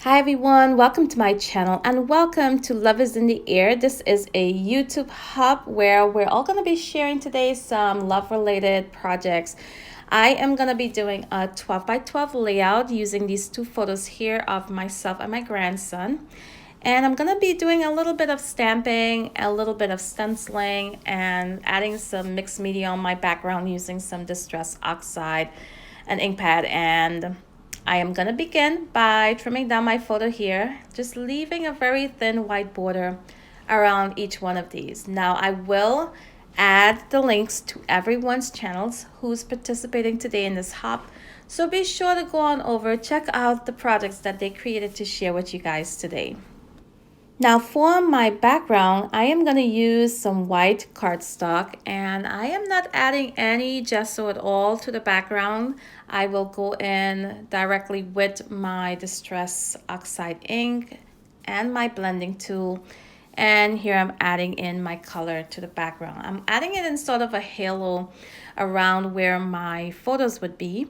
Hi everyone, welcome to my channel and welcome to Love is in the Air. This is a YouTube hub where we're all going to be sharing today some love related projects. I am going to be doing a 12 by 12 layout using these two photos here of myself and my grandson. And I'm going to be doing a little bit of stamping, a little bit of stenciling, and adding some mixed media on my background using some distress oxide, an ink pad, and I am going to begin by trimming down my photo here, just leaving a very thin white border around each one of these. Now I will add the links to everyone's channels who's participating today in this hop. So be sure to go on over, check out the projects that they created to share with you guys today. Now for my background, I am going to use some white cardstock and I am not adding any gesso at all to the background. I will go in directly with my Distress Oxide ink and my blending tool. And here I'm adding in my color to the background. I'm adding it in sort of a halo around where my photos would be.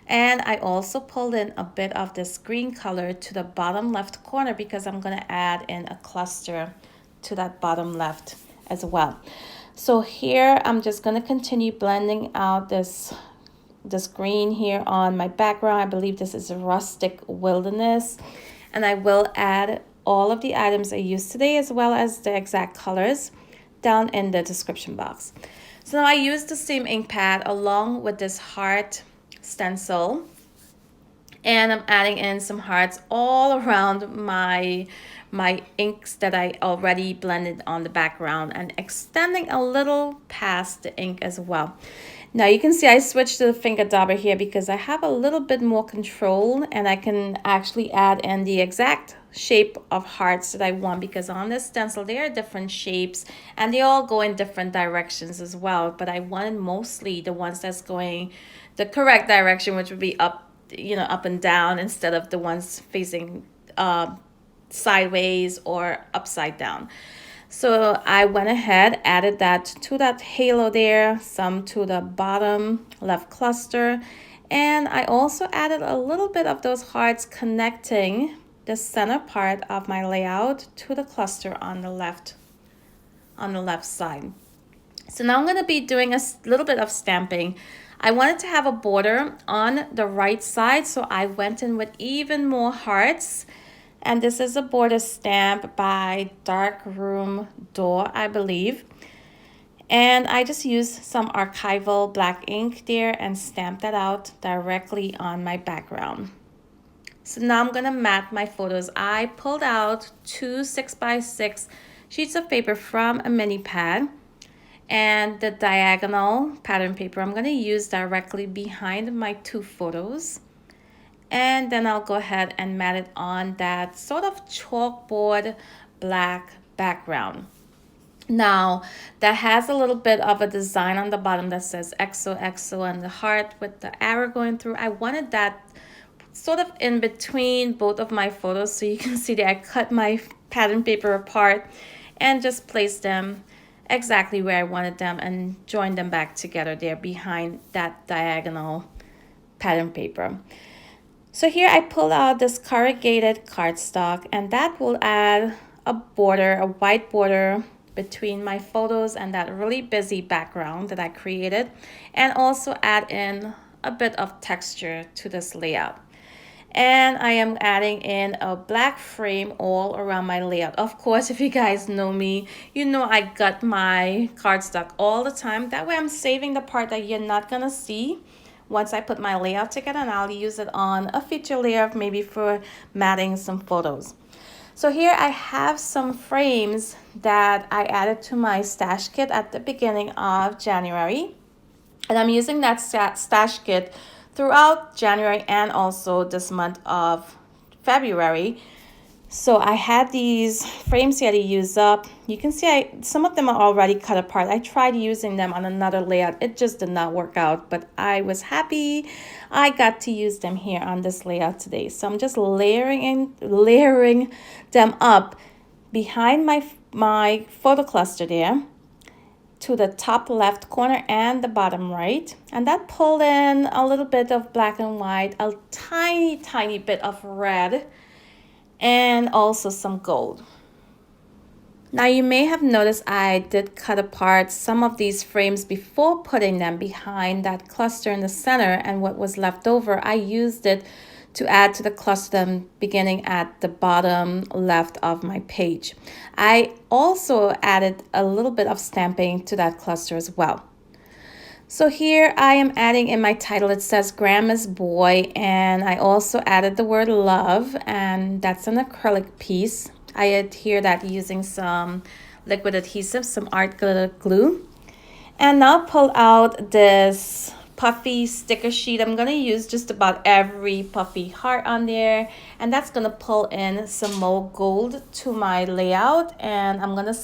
And I also pulled in a bit of this green color to the bottom left corner because I'm going to add in a cluster to that bottom left as well. So here I'm just going to continue blending out this green here on my background. I believe this is a rustic wilderness, and I will add all of the items I used today as well as the exact colors down in the description box. So now I use the same ink pad along with this heart stencil, and I'm adding in some hearts all around my inks that I already blended on the background and extending a little past the ink as well. Now you can see I switched to the finger dauber here because I have a little bit more control and I can actually add in the exact shape of hearts that I want, because on this stencil there are different shapes and they all go in different directions as well, but I wanted mostly the ones that's going the correct direction, which would be up, up and down, instead of the ones facing sideways or upside down. So I went ahead, added that to that halo there, some to the bottom left cluster, and I also added a little bit of those hearts connecting the center part of my layout to the cluster on the left side. So now I'm going to be doing a little bit of stamping. I wanted to have a border on the right side, so I went in with even more hearts. And this is a border stamp by Dark Room Door, I believe. And I just used some archival black ink there and stamped that out directly on my background. So now I'm going to mat my photos. I pulled out two 6x6 sheets of paper from a mini pad. And the diagonal pattern paper I'm going to use directly behind my two photos. And then I'll go ahead and mat it on that sort of chalkboard black background. Now that has a little bit of a design on the bottom that says XOXO and the heart with the arrow going through. I wanted that sort of in between both of my photos, so you can see that I cut my pattern paper apart and just placed them exactly where I wanted them and joined them back together there behind that diagonal pattern paper. So here I pulled out this corrugated cardstock, and that will add a border, a white border between my photos and that really busy background that I created, and also add in a bit of texture to this layout. And I am adding in a black frame all around my layout. Of course, if you guys know me, you know I gut my cardstock all the time. That way I'm saving the part that you're not gonna see once I put my layout together, and I'll use it on a feature layer maybe for matting some photos. So here I have some frames that I added to my stash kit at the beginning of January, and I'm using that stash kit throughout January and also this month of February. So I had these frames here to use up. You can see some of them are already cut apart. I tried using them on another layout. It just did not work out, but I was happy I got to use them here on this layout today. So I'm just layering them up behind my photo cluster there to the top left corner and the bottom right. And that pulled in a little bit of black and white, a tiny bit of red, and also some gold. Now you may have noticed I did cut apart some of these frames before putting them behind that cluster in the center, and what was left over, I used it to add to the cluster beginning at the bottom left of my page. I also added a little bit of stamping to that cluster as well. So here I am adding in my title, it says Grandma's Boy, and I also added the word love, and that's an acrylic piece. I adhere that using some liquid adhesive, some art glitter glue. And now pull out this puffy sticker sheet. I'm going to use just about every puffy heart on there. And that's going to pull in some more gold to my layout. And I'm going to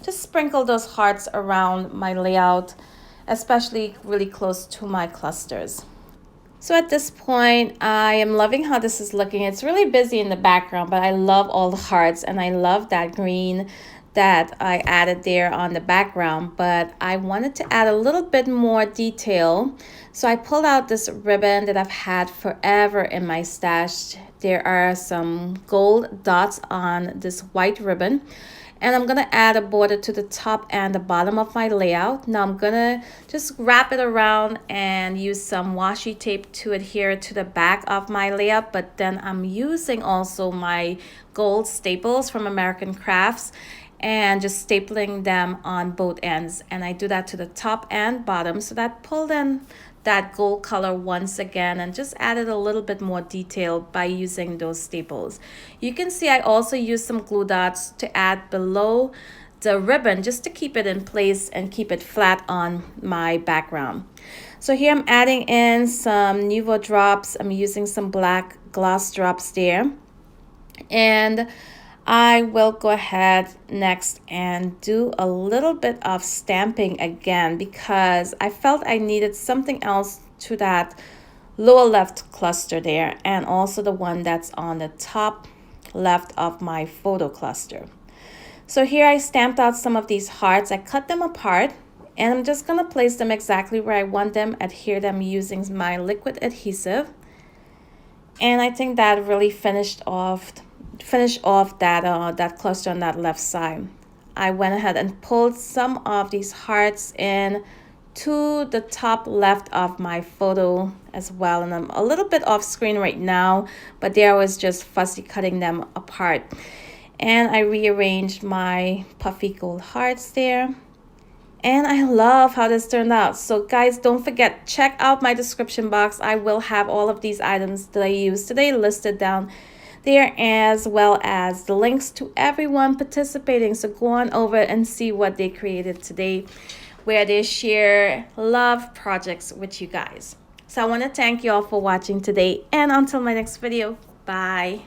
just sprinkle those hearts around my layout, especially really close to my clusters. So at this point, I am loving how this is looking. It's really busy in the background, but I love all the hearts, and I love that green that I added there on the background, but I wanted to add a little bit more detail. So I pulled out this ribbon that I've had forever in my stash. There are some gold dots on this white ribbon. And I'm going to add a border to the top and the bottom of my layout. Now I'm going to just wrap it around and use some washi tape to adhere it to the back of my layout. But then I'm using also my gold staples from American Crafts and just stapling them on both ends. And I do that to the top and bottom. So that pulled in that gold color once again and just added a little bit more detail by using those staples. You can see I also used some glue dots to add below the ribbon just to keep it in place and keep it flat on my background. So here I'm adding in some Nuvo drops. I'm using some black gloss drops there. And I will go ahead next and do a little bit of stamping again because I felt I needed something else to that lower left cluster there, and also the one that's on the top left of my photo cluster. So here I stamped out some of these hearts. I cut them apart, and I'm just going to place them exactly where I want them, adhere them using my liquid adhesive. And I think that really finish off that cluster on that left side. I went ahead and pulled some of these hearts in to the top left of my photo as well, and I'm a little bit off screen right now, but there I was just fussy cutting them apart. And I rearranged my puffy gold hearts there. And I love how this turned out. So guys, don't forget, check out my description box. I will have all of these items that I used today listed down there, as well as the links to everyone participating. So go on over and see what they created today, where they share love projects with you guys. So I want to thank you all for watching today, and until my next video, bye.